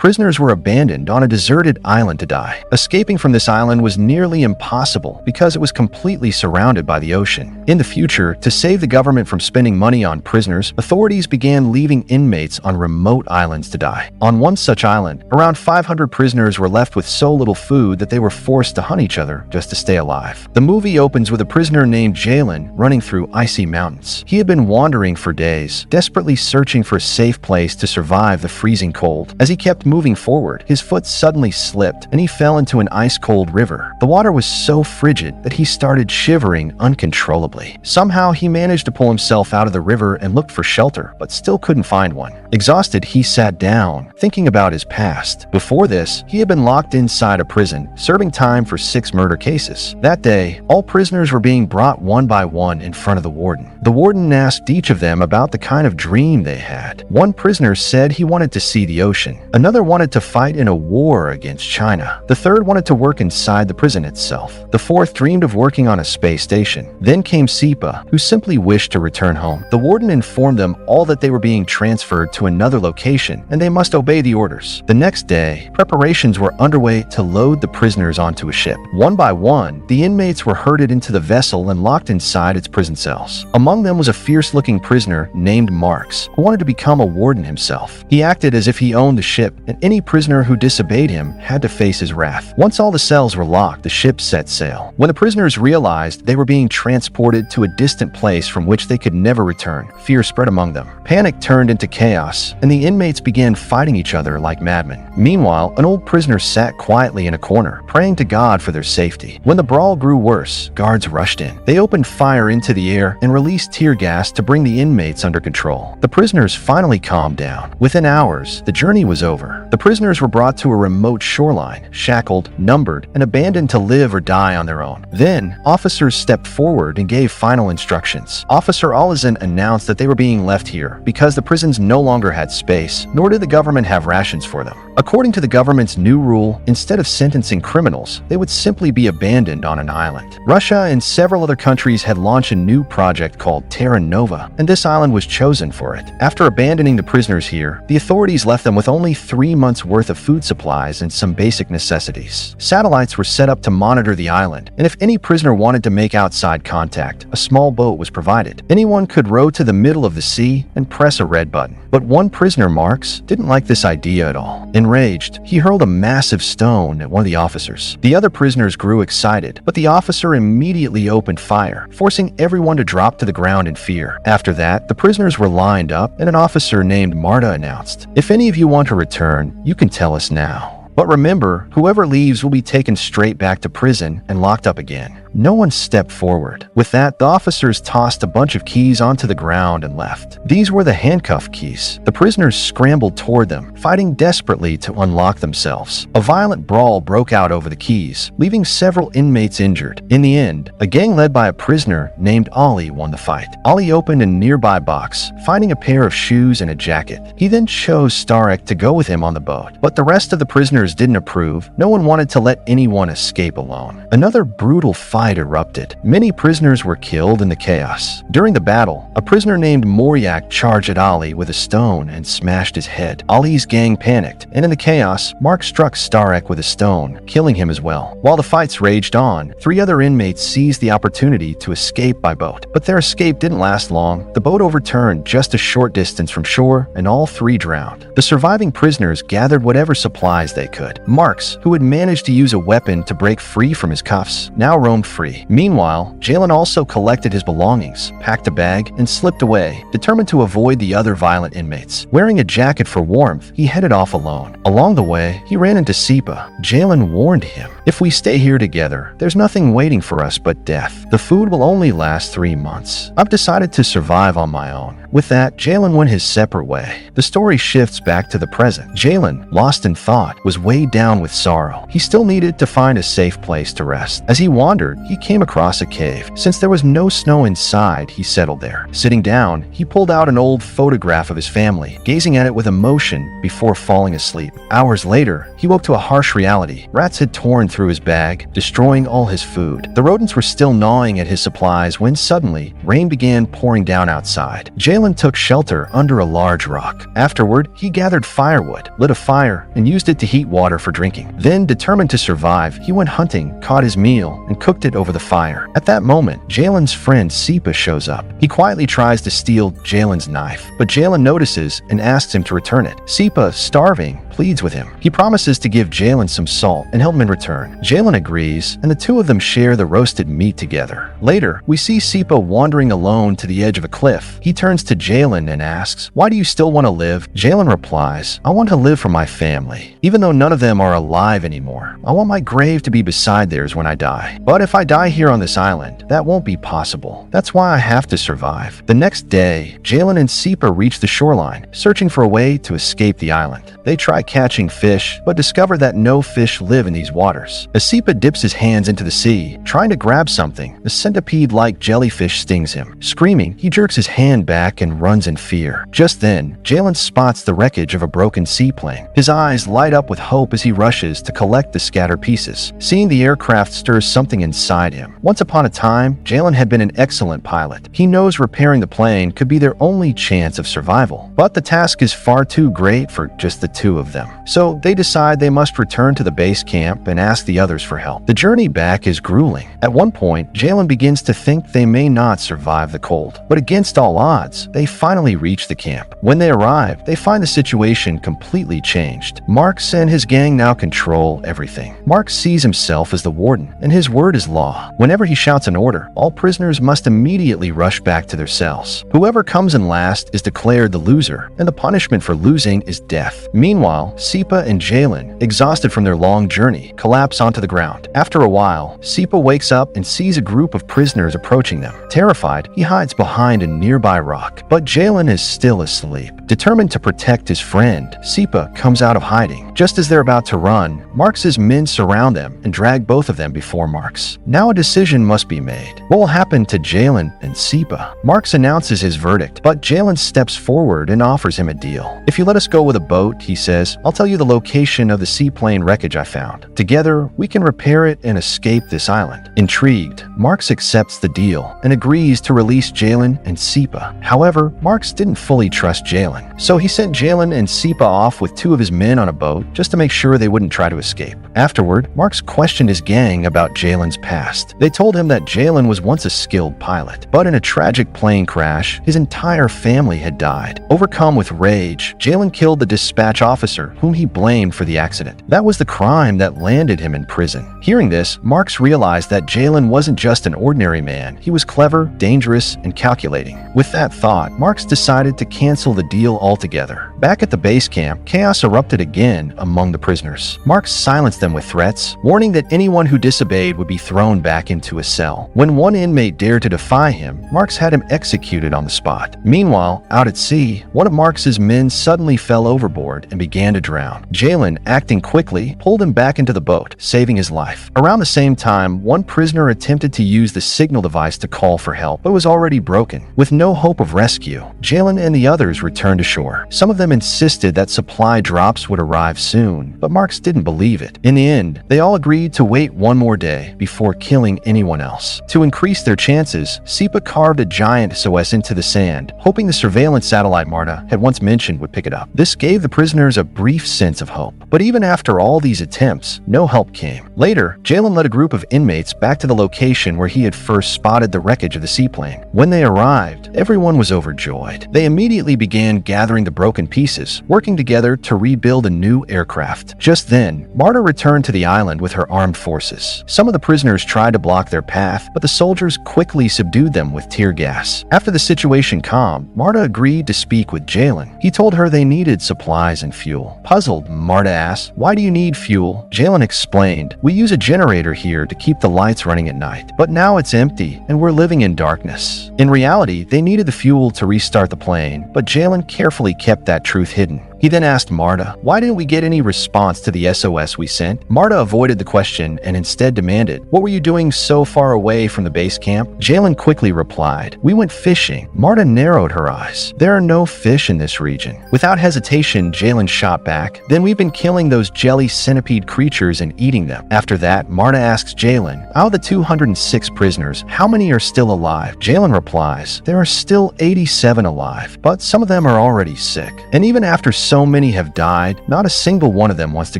prisoners were abandoned on a deserted island to die. Escaping from this island was nearly impossible because it was completely surrounded by the ocean. In the future, to save the government from spending money on prisoners, authorities began leaving inmates on remote islands to die. On one such island, around 500 prisoners were left with so little food that they were forced to hunt each other just to stay alive. The movie opens with a prisoner named Jalen running through icy mountains. He had been wandering for days, desperately searching for a safe place to survive the freezing cold. As he kept moving forward, his foot suddenly slipped and he fell into an ice-cold river. The water was so frigid that he started shivering uncontrollably. Somehow he managed to pull himself out of the river and looked for shelter, but still couldn't find one. Exhausted, he sat down, thinking about his past. Before this, he had been locked inside a prison, serving time for 6 murder cases. That day, all prisoners were being brought one by one in front of the warden. The warden asked each of them about the kind of dream they had. One prisoner said he wanted to see the ocean. Another wanted to fight in a war against China. The third wanted to work inside the prison itself. The fourth dreamed of working on a space station. Then came Sipa, who simply wished to return home. The warden informed them all that they were being transferred to another location and they must obey the orders. The next day, preparations were underway to load the prisoners onto a ship. One by one, the inmates were herded into the vessel and locked inside its prison cells. Among them was a fierce-looking prisoner named Marks, who wanted to become a warden himself. He acted as if he owned the ship, and any prisoner who disobeyed him had to face his wrath. Once all the cells were locked, the ship set sail. When the prisoners realized they were being transported to a distant place from which they could never return, fear spread among them. Panic turned into chaos, and the inmates began fighting each other like madmen. Meanwhile, an old prisoner sat quietly in a corner, praying to God for their safety. When the brawl grew worse, guards rushed in. They opened fire into the air and released tear gas to bring the inmates under control. The prisoners finally calmed down. Within hours, the journey was over. The prisoners were brought to a remote shoreline, shackled, numbered, and abandoned to live or die on their own. Then, officers stepped forward and gave final instructions. Officer Olazin announced that they were being left here because the prisons no longer had space, nor did the government have rations for them. According to the government's new rule, instead of sentencing criminals, they would simply be abandoned on an island. Russia and several other countries had launched a new project called Terra Nova, and this island was chosen for it. After abandoning the prisoners here, the authorities left them with only 3 months' worth of food supplies and some basic necessities. Satellites were set up to monitor the island, and if any prisoner wanted to make outside contact, a small boat was provided. Anyone could row to the middle of the sea and press a red button. But one prisoner, Marks, didn't like this idea at all. Enraged, he hurled a massive stone at one of the officers. The other prisoners grew excited, but the officer immediately opened fire, forcing everyone to drop to the ground in fear. After that, the prisoners were lined up, and an officer named Marta announced, "If any of you want to return, you can tell us now. But remember, whoever leaves will be taken straight back to prison and locked up again." No one stepped forward. With that, the officers tossed a bunch of keys onto the ground and left. These were the handcuff keys. The prisoners scrambled toward them, fighting desperately to unlock themselves. A violent brawl broke out over the keys, leaving several inmates injured. In the end, a gang led by a prisoner named Ali won the fight. Ali opened a nearby box, finding a pair of shoes and a jacket. He then chose Starek to go with him on the boat, but the rest of the prisoners didn't approve. No one wanted to let anyone escape alone. Another brutal fight erupted. Many prisoners were killed in the chaos. During the battle, a prisoner named Moryak charged at Ali with a stone and smashed his head. Ali's gang panicked, and in the chaos, Mark struck Starek with a stone, killing him as well. While the fights raged on, 3 other inmates seized the opportunity to escape by boat. But their escape didn't last long. The boat overturned just a short distance from shore, and all 3 drowned. The surviving prisoners gathered whatever supplies they could. Marks, who had managed to use a weapon to break free from his cuffs, now roamed free. Meanwhile, Jalen also collected his belongings, packed a bag, and slipped away, determined to avoid the other violent inmates. Wearing a jacket for warmth, he headed off alone. Along the way, he ran into Sipa. Jalen warned him, "If we stay here together, there's nothing waiting for us but death. The food will only last 3 months. I've decided to survive on my own." With that, Jalen went his separate way. The story shifts back to the present. Jalen, lost in thought, was weighed down with sorrow. He still needed to find a safe place to rest. As he wandered, he came across a cave. Since there was no snow inside, he settled there. Sitting down, he pulled out an old photograph of his family, gazing at it with emotion before falling asleep. Hours later, he woke to a harsh reality. Rats had torn through his bag, destroying all his food. The rodents were still gnawing at his supplies when suddenly, rain began pouring down outside. Jalen Jalen took shelter under a large rock. Afterward, he gathered firewood, lit a fire, and used it to heat water for drinking. Then, determined to survive, he went hunting, caught his meal, and cooked it over the fire. At that moment, Jalen's friend Sipa shows up. He quietly tries to steal Jalen's knife, but Jalen notices and asks him to return it. Sipa, starving, pleads with him. He promises to give Jalen some salt and help him in return. Jalen agrees, and the two of them share the roasted meat together. Later, we see Sipa wandering alone to the edge of a cliff. He turns to Jalen and asks, "Why do you still want to live?" Jalen replies, "I want to live for my family. Even though none of them are alive anymore, I want my grave to be beside theirs when I die. But if I die here on this island, that won't be possible. That's why I have to survive." The next day, Jalen and Sipa reach the shoreline, searching for a way to escape the island. They try catching fish, but discover that no fish live in these waters. As Sipa dips his hands into the sea, trying to grab something, a centipede-like jellyfish stings him. Screaming, he jerks his hand back and runs in fear. Just then, Jalen spots the wreckage of a broken seaplane. His eyes light up with hope as he rushes to collect the scattered pieces. Seeing the aircraft stirs something inside him. Once upon a time, Jalen had been an excellent pilot. He knows repairing the plane could be their only chance of survival. But the task is far too great for just the two of them. So they decide they must return to the base camp and ask the others for help. The journey back is grueling. At one point, Jalen begins to think they may not survive the cold. But against all odds, they finally reach the camp. When they arrive, they find the situation completely changed. Marks and his gang now control everything. Marks sees himself as the warden, and his word is law. Whenever he shouts an order, all prisoners must immediately rush back to their cells. Whoever comes in last is declared the loser, and the punishment for losing is death. Meanwhile, Sipa and Jalen, exhausted from their long journey, collapse onto the ground. After a while, Sipa wakes up and sees a group of prisoners approaching them. Terrified, he hides behind a nearby rock, but Jalen is still asleep. Determined to protect his friend, Sipa comes out of hiding. Just as they're about to run, Marks' men surround them and drag both of them before Marks. Now a decision must be made. What will happen to Jalen and Sipa? Marks announces his verdict, but Jalen steps forward and offers him a deal. "If you let us go with a boat," he says, "I'll tell you the location of the seaplane wreckage I found. Together, we can repair it and escape this island." Intrigued, Marks accepts the deal and agrees to release Jalen and Sipa. However, Marks didn't fully trust Jalen, so he sent Jalen and Sipa off with two of his men on a boat just to make sure they wouldn't try to escape. Afterward, Marks questioned his gang about Jalen's past. They told him that Jalen was once a skilled pilot, but in a tragic plane crash, his entire family had died. Overcome with rage, Jalen killed the dispatch officer whom he blamed for the accident. That was the crime that landed him in prison. Hearing this, Marks realized that Jalen wasn't just an ordinary man. He was clever, dangerous, and calculating. With that thought, Marks decided to cancel the deal altogether. Back at the base camp, chaos erupted again among the prisoners. Marks silenced them with threats, warning that anyone who disobeyed would be thrown back into a cell. When one inmate dared to defy him, Marks had him executed on the spot. Meanwhile, out at sea, one of Marks' men suddenly fell overboard and began to drown. Jalen, acting quickly, pulled him back into the boat, saving his life. Around the same time, one prisoner attempted to use the signal device to call for help, but was already broken. With no hope of rescue, Jalen and the others returned to shore. Some of them insisted that supply drops would arrive soon, but Marks didn't believe it. In the end, they all agreed to wait one more day before killing anyone else. To increase their chances, Sipa carved a giant SOS into the sand, hoping the surveillance satellite Marta had once mentioned would pick it up. This gave the prisoners a brief sense of hope. But even after all these attempts, no help came. Later, Jalen led a group of inmates back to the location where he had first spotted the wreckage of the seaplane. When they arrived, everyone was overjoyed. They immediately began gathering the broken pieces, working together to rebuild a new aircraft. Just then, Marta returned to the island with her armed forces. Some of the prisoners tried to block their path, but the soldiers quickly subdued them with tear gas. After the situation calmed, Marta agreed to speak with Jalen. He told her they needed supplies and fuel. Puzzled, Marta asked, "Why do you need fuel?" Jalen explained, "We use a generator here to keep the lights running at night, but now it's empty and we're living in darkness." In reality, they needed the fuel to restart the plane, but Jalen carefully kept that truth hidden. He then asked Marta, "Why didn't we get any response to the SOS we sent?" Marta avoided the question and instead demanded, "What were you doing so far away from the base camp?" Jalen quickly replied, "We went fishing." Marta narrowed her eyes. "There are no fish in this region." Without hesitation, Jalen shot back, "Then we've been killing those jelly centipede creatures and eating them." After that, Marta asks Jalen, "Out of the 206 prisoners, how many are still alive?" Jalen replies, "There are still 87 alive, but some of them are already sick. And even after so many have died, not a single one of them wants to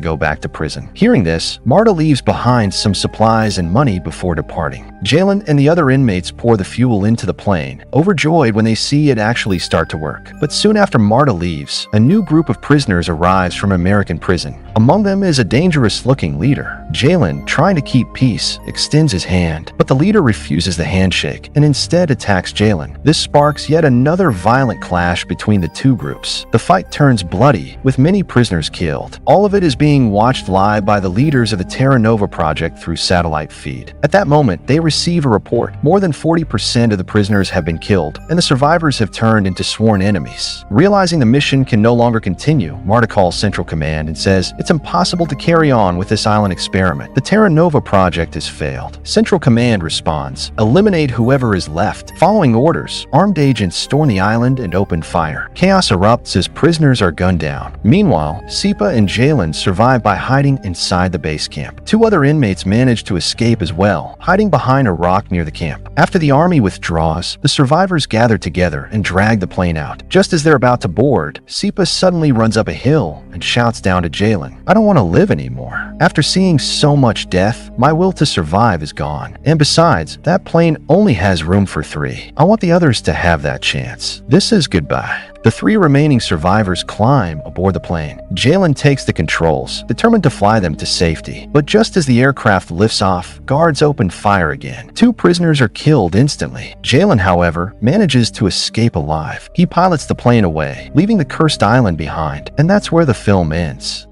go back to prison." Hearing this, Marta leaves behind some supplies and money before departing. Jalen and the other inmates pour the fuel into the plane, overjoyed when they see it actually start to work. But soon after Marta leaves, a new group of prisoners arrives from American prison. Among them is a dangerous-looking leader. Jalen, trying to keep peace, extends his hand, but the leader refuses the handshake and instead attacks Jalen. This sparks yet another violent clash between the two groups. The fight turns bloody, with many prisoners killed. All of it is being watched live by the leaders of the Terra Nova project through satellite feed. At that moment, they receive a report. More than 40% of the prisoners have been killed, and the survivors have turned into sworn enemies. Realizing the mission can no longer continue, Marta calls Central Command and says it's impossible to carry on with this island experiment. The Terra Nova project has failed. Central Command responds, "Eliminate whoever is left." Following orders, armed agents storm the island and open fire. Chaos erupts as prisoners are gunned down. Meanwhile, Sipa and Jalen survive by hiding inside the base camp. Two other inmates manage to escape as well, hiding behind a rock near the camp. After the army withdraws, the survivors gather together and drag the plane out. Just as they're about to board, Sipa suddenly runs up a hill and shouts down to Jalen, "I don't want to live anymore. After seeing so much death, my will to survive is gone. And besides, that plane only has room for 3. I want the others to have that chance. This is goodbye." The 3 remaining survivors climb aboard the plane. Jalen takes the controls, determined to fly them to safety. But just as the aircraft lifts off, guards open fire again. 2 prisoners are killed instantly. Jalen, however, manages to escape alive. He pilots the plane away, leaving the cursed island behind, and that's where the film ends.